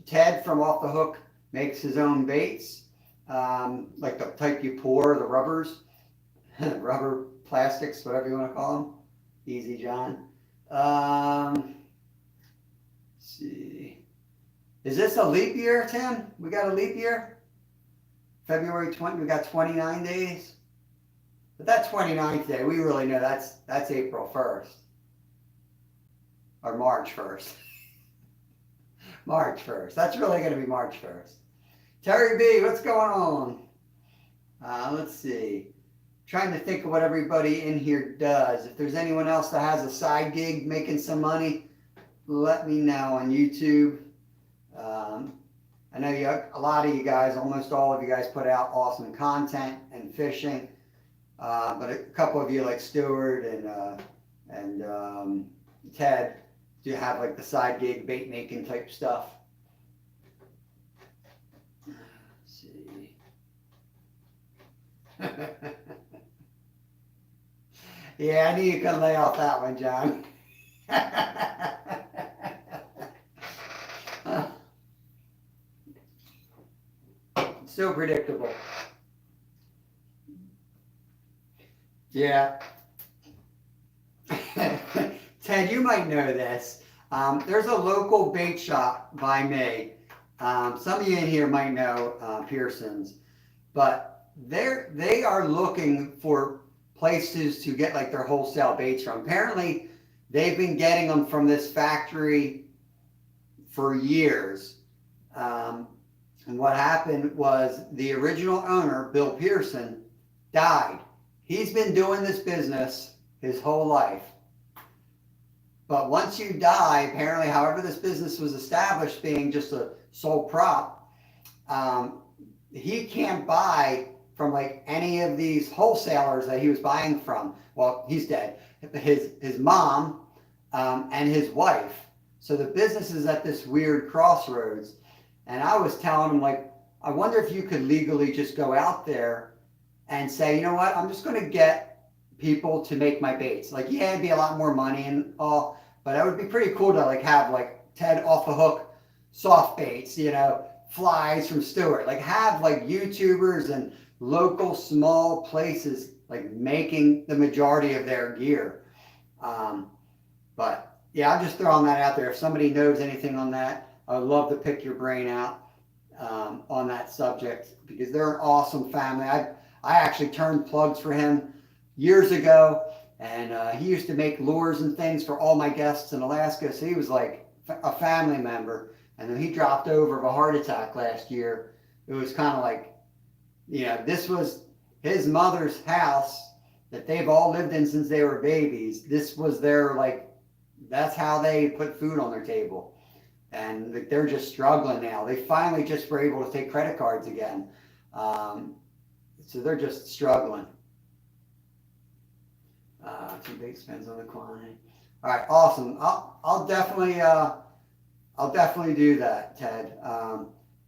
Ted from Off the Hook makes his own baits, like the type you pour, the rubbers, rubber plastics, whatever you want to call them. Easy, John. Let's see. Is this a leap year, Tim? We got a leap year? February 20, we got 29 days. But that 29th day, we really know that's April 1st. Or March 1st. March 1st. That's really going to be March 1st. Terry B, what's going on? Let's see. Trying to think of what everybody in here does. If there's anyone else that has a side gig making some money, let me know on YouTube. I know a lot of you guys, almost all of you guys put out awesome content and fishing. But a couple of you like Stuart and Ted do you have like the side gig bait making type stuff? Let's see. Yeah, I knew you couldn't lay off that one, John. So predictable. Yeah. Ted, you might know this. There's a local bait shop by me. Some of you in here might know Pearson's, but they are looking for places to get like their wholesale baits from. Apparently, they've been getting them from this factory for years. And what happened was the original owner, Bill Pearson, died. He's been doing this business his whole life. But once you die, apparently, however this business was established, being just a sole prop, he can't buy from like any of these wholesalers that he was buying from. Well, he's dead. His mom and his wife. So the business is at this weird crossroads. And I was telling him, like, I wonder if you could legally just go out there and say, you know what, I'm just going to get people to make my baits. Like, yeah, it'd be a lot more money and all, but it would be pretty cool to like have like Ted off the hook soft baits, you know, flies from Stewart. Like have like YouTubers and local small places like making the majority of their gear. But yeah, I'm just throwing that out there. If somebody knows anything on that, I'd love to pick your brain out on that subject because they're an awesome family. I actually turned plugs for him years ago, and he used to make lures and things for all my guests in Alaska. So he was like a family member. And then he dropped over of a heart attack last year. It was kind of like, you know, this was his mother's house that they've all lived in since they were babies. This was their, like, that's how they put food on their table. And they're just struggling now. They finally just were able to take credit cards again. So they're just struggling. Too big, depends on the quantity. All right, awesome. I'll definitely do that, Ted.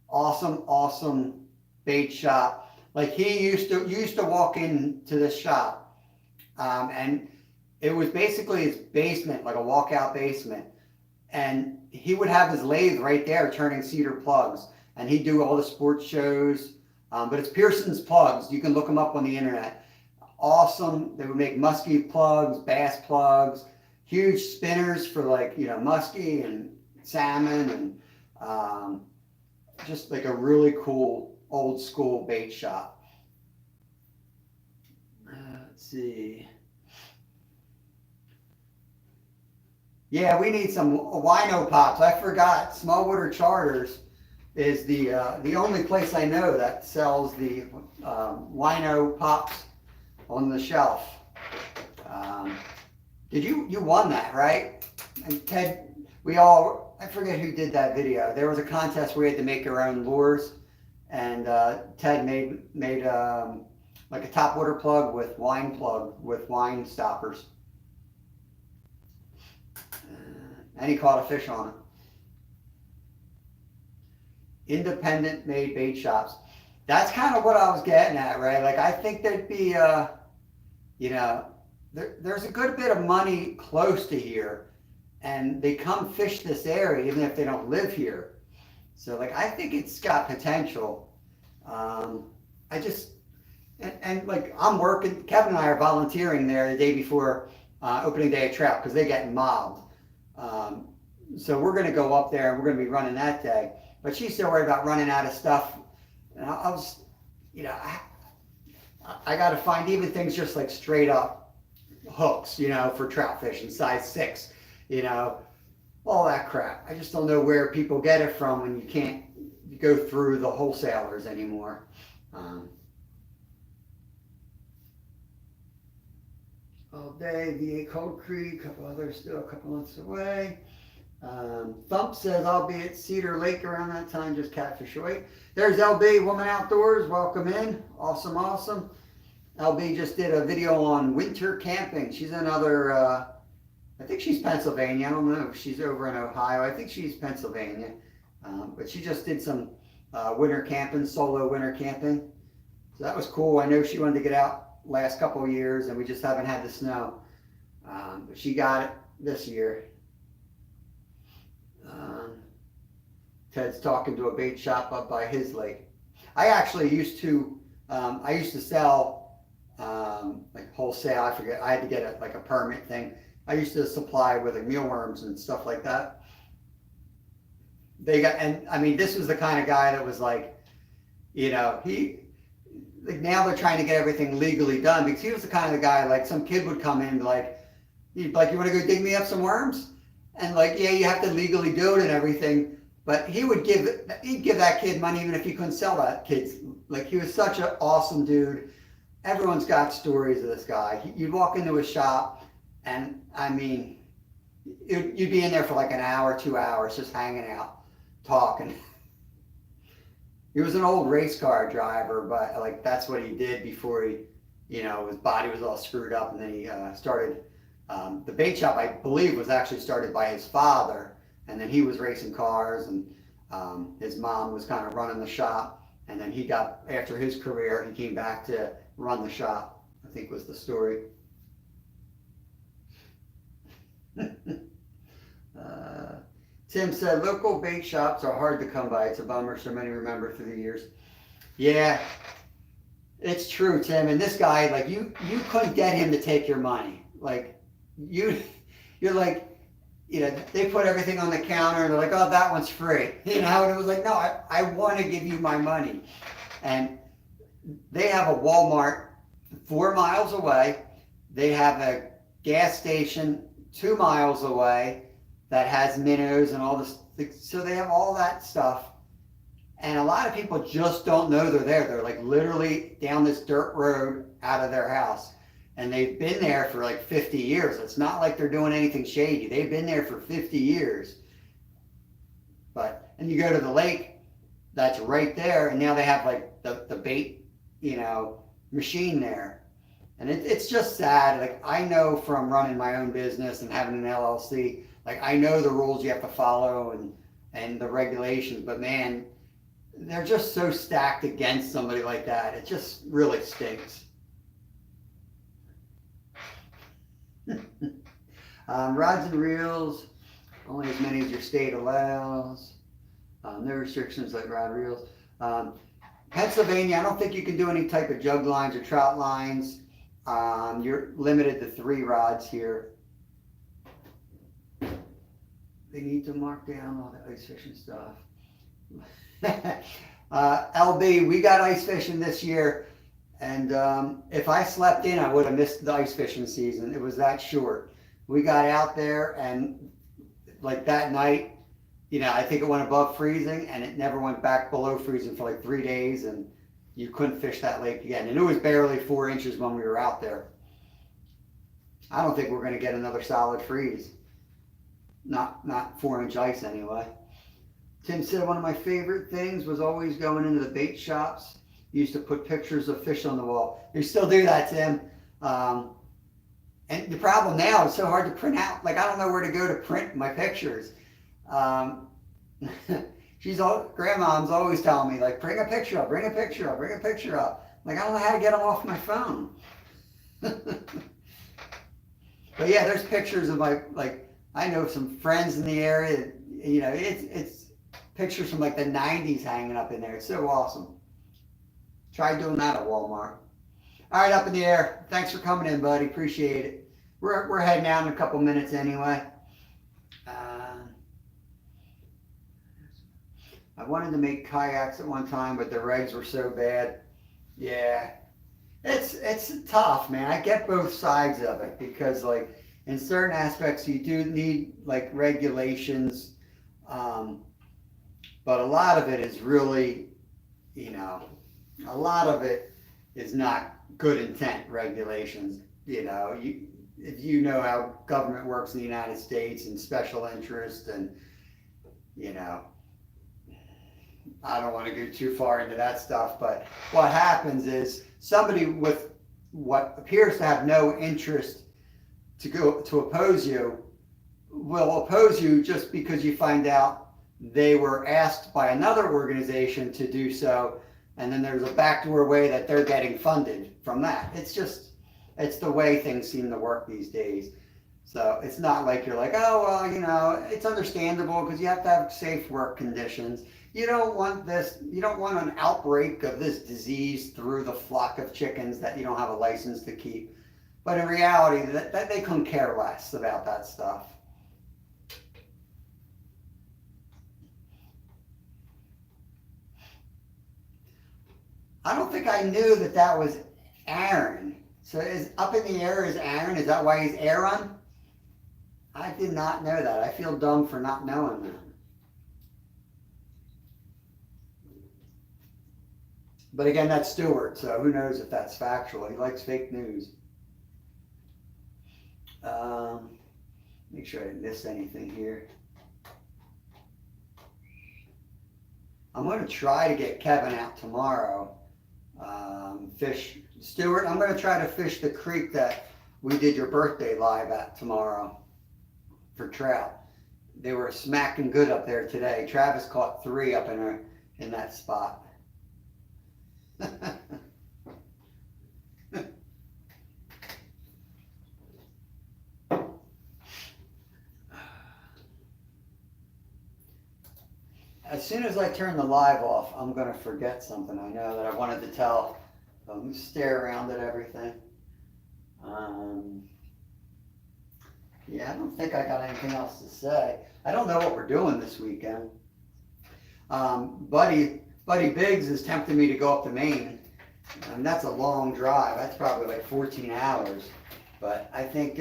Awesome bait shop. Like he used to walk into this shop, and it was basically his basement, like a walkout basement. And he would have his lathe right there turning cedar plugs, and he'd do all the sports shows. But it's Pearson's Plugs. You can look them up on the internet. Awesome. They would make muskie plugs, bass plugs, huge spinners for like, you know, muskie and salmon, and just like a really cool old school bait shop. Let's see. Yeah, we need some wino pops. I forgot. Smallwater Charters is the only place I know that sells the wino pops on the shelf. Did you won that, right? And Ted, I forget who did that video. There was a contest where we had to make our own lures, and Ted made like a top water plug with wine stoppers. And he caught a fish on it. Independent made bait shops. That's kind of what I was getting at, right? Like I think there'd be, you know, there's a good bit of money close to here, and they come fish this area even if they don't live here. So like I think it's got potential. I just and like I'm working. Kevin and I are volunteering there the day before opening day of trout because they get mobbed. So we're going to go up there and we're going to be running that day. But she's still worried about running out of stuff. And I was, you know, I got to find even things just like straight up hooks, you know, for trout fishing, size 6, you know, all that crap. I just don't know where people get it from when you can't go through the wholesalers anymore. All day, VA Cold Creek, a couple others still a couple months away. Thump says I'll be at Cedar Lake around that time, just catfish away. There's LB, Woman Outdoors, welcome in. Awesome. LB just did a video on winter camping. She's another I think she's Pennsylvania. I don't know if she's over in Ohio. I think she's Pennsylvania. But she just did some winter camping, solo winter camping. So that was cool. I know she wanted to get out last couple of years, and we just haven't had the snow. But she got it this year. Ted's talking to a bait shop up by his lake. I actually used to sell like wholesale. I forget. I had to get like a permit thing. I used to supply with like mealworms and stuff like that. And I mean, this was the kind of guy that was like, like now they're trying to get everything legally done, because he was the kind of the guy, like some kid would come in and he'd be like, you want to go dig me up some worms? And like, yeah, you have to legally do it and everything. But he'd give that kid money even if he couldn't sell that kid. Like, he was such an awesome dude. Everyone's got stories of this guy. You'd walk into his shop, and I mean, you'd be in there for like an hour, 2 hours, just hanging out, talking. He was an old race car driver, but like that's what he did before his body was all screwed up, and then he started the bait shop. I believe was actually started by his father. And then he was racing cars, and his mom was kind of running the shop. And then after his career, he came back to run the shop, I think was the story. Tim said, local bait shops are hard to come by. It's a bummer, so many remember through the years. Yeah, it's true, Tim. And this guy, like, you couldn't get him to take your money. Like, you're like, they put everything on the counter and they're like, oh, that one's free. And it was like, no, I want to give you my money. And they have a Walmart 4 miles away. They have a gas station 2 miles away that has minnows and all this. So they have all that stuff. And a lot of people just don't know they're there. They're like literally down this dirt road out of their house. And they've been there for like 50 years. It's not like they're doing anything shady. They've been there for 50 years. And you go to the lake, that's right there. And now they have like the bait, machine there. And it's just sad. Like, I know from running my own business and having an LLC, like, I know the rules you have to follow and the regulations, but man, they're just so stacked against somebody like that. It just really stinks. Rods and reels, only as many as your state allows. No restrictions like rod reels. Pennsylvania, I don't think you can do any type of jug lines or trout lines. You're limited to 3 rods here. They need to mark down all the ice fishing stuff. LB, we got ice fishing this year. And if I slept in, I would have missed the ice fishing season. It was that short. We got out there, and like that night, I think it went above freezing, and it never went back below freezing for like 3 days, and you couldn't fish that lake again. And it was barely 4 inches when we were out there. I don't think we're going to get another solid freeze. Not 4-inch ice anyway. Tim said one of my favorite things was always going into the bait shops. Used to put pictures of fish on the wall. You still do that, Tim. And the problem now is so hard to print out. Like, I don't know where to go to print my pictures. Grandmom's always telling me, like, bring a picture up, bring a picture up, bring a picture up. Like, I don't know how to get them off my phone. But yeah, there's pictures of I know some friends in the area. It's pictures from like the 90s hanging up in there. It's so awesome. Try doing that at Walmart. All right, up in the air. Thanks for coming in, buddy. Appreciate it. We're heading out in a couple minutes anyway. I wanted to make kayaks at one time, but the regs were so bad. Yeah, it's tough, man. I get both sides of it, because like in certain aspects you do need like regulations, but a lot of it is really, a lot of it is not good intent regulations. If you know how government works in the United States and special interest, and I don't want to go too far into that stuff, but what happens is somebody with what appears to have no interest to oppose you will oppose you just because you find out they were asked by another organization to do so, and then there's a backdoor way that they're getting funded from that. It's the way things seem to work these days. So it's not like you're like, oh, well, it's understandable because you have to have safe work conditions. You don't want an outbreak of this disease through the flock of chickens that you don't have a license to keep. But in reality, that they couldn't care less about that stuff. I don't think I knew that was Aaron. So is up in the air is Aaron? Is that why he's Aaron? I did not know that. I feel dumb for not knowing that. But again, that's Stuart, so who knows if that's factual. He likes fake news. Make sure I didn't miss anything here. I'm going to try to get Kevin out tomorrow. Fish. Stuart, I'm going to try to fish the creek that we did your birthday live at tomorrow for trout. They were smacking good up there today. Travis caught 3 up in that spot. As soon as I turn the live off, I'm going to forget something I know that I wanted to tell. Stare around at everything. Yeah, I don't think I got anything else to say. I don't know what we're doing this weekend. Buddy Biggs is tempting me to go up to Maine. That's a long drive. That's probably like 14 hours. But I think,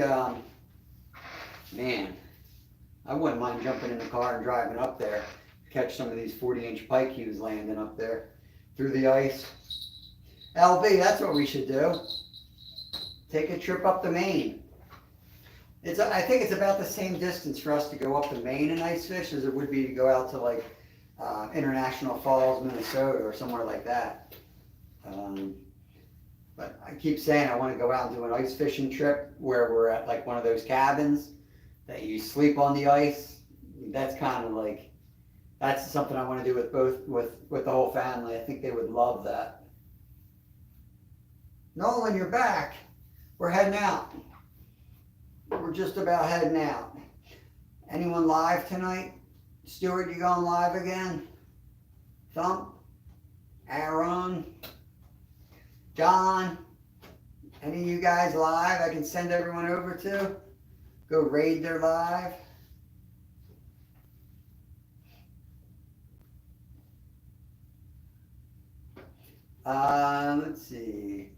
man, I wouldn't mind jumping in the car and driving up there. Catch some of these 40-inch pike he was landing up there through the ice. LB, that's what we should do. Take a trip up to Maine. I think it's about the same distance for us to go up to Maine and ice fish as it would be to go out to like International Falls, Minnesota, or somewhere like that. But I keep saying I want to go out and do an ice fishing trip where we're at like one of those cabins that you sleep on the ice. That's kind of like, that's something I want to do with the whole family. I think they would love that. Nolan, you're back. We're heading out. We're just about heading out. Anyone live tonight? Stuart, you going live again? Thump? Aaron? John? Any of you guys live I can send everyone over to? Go raid their live? Let's see.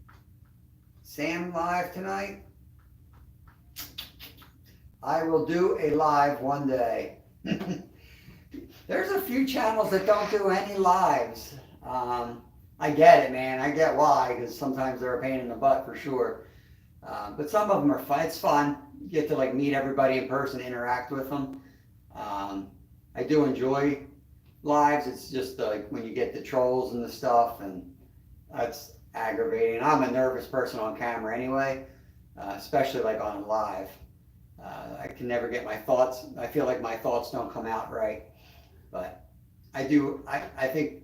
Sam live tonight? I will do a live one day. There's a few channels that don't do any lives. I get it, man. I get why, because sometimes they're a pain in the butt for sure. But some of them are fun. It's fun. You get to like meet everybody in person, interact with them. I do enjoy lives. It's just like when you get the trolls and the stuff, and that's aggravating. I'm a nervous person on camera anyway, especially like on a live. I can never get my thoughts. I feel like my thoughts don't come out right. But I think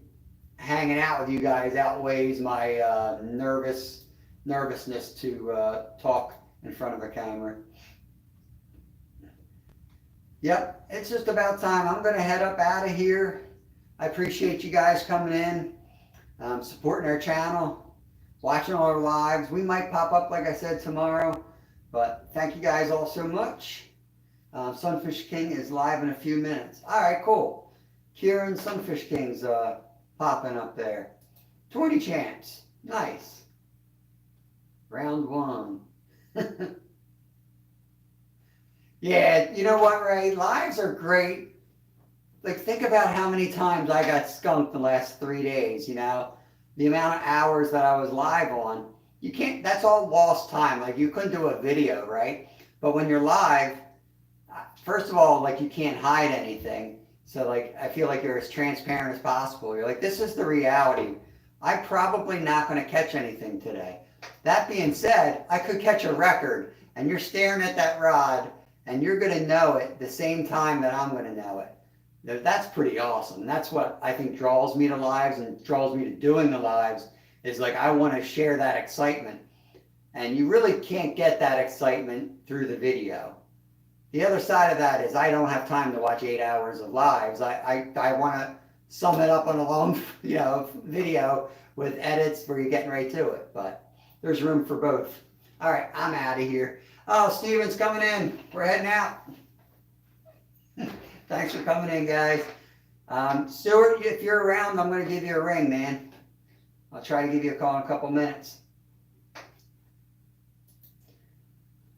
hanging out with you guys outweighs my nervousness to talk in front of a camera. Yep, it's just about time. I'm going to head up out of here. I appreciate you guys coming in, supporting our channel, watching all our lives. We might pop up, like I said, tomorrow. But thank you guys all so much. Sunfish King is live in a few minutes. All right, cool. Kieran, Sunfish King's popping up there. 20 champs. Nice. Round 1. Yeah, you know what, Ray? Lives are great. Like, think about how many times I got skunked the last 3 days, you know? The amount of hours that I was live on. You can't, that's all lost time. Like, you couldn't do a video, right? But when you're live, first of all, like, you can't hide anything. So, like, I feel like you're as transparent as possible. You're like, this is the reality. I'm probably not going to catch anything today. That being said, I could catch a record, and you're staring at that rod, and you're going to know it the same time that I'm going to know it. That's pretty awesome. That's what I think draws me to lives and draws me to doing the lives, is like I want to share that excitement. And you really can't get that excitement through the video. The other side of that is I don't have time to watch 8 hours of lives. I want to sum it up on a long, video with edits where you're getting right to it. But there's room for both. All right, I'm out of here. Oh, Steven's coming in. We're heading out. Thanks for coming in, guys. Stuart, if you're around, I'm going to give you a ring, man. I'll try to give you a call in a couple minutes.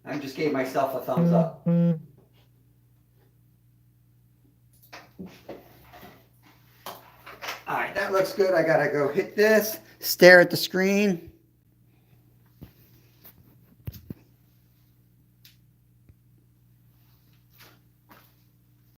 I just gave myself a thumbs up. All right, that looks good. I got to go hit this, stare at the screen.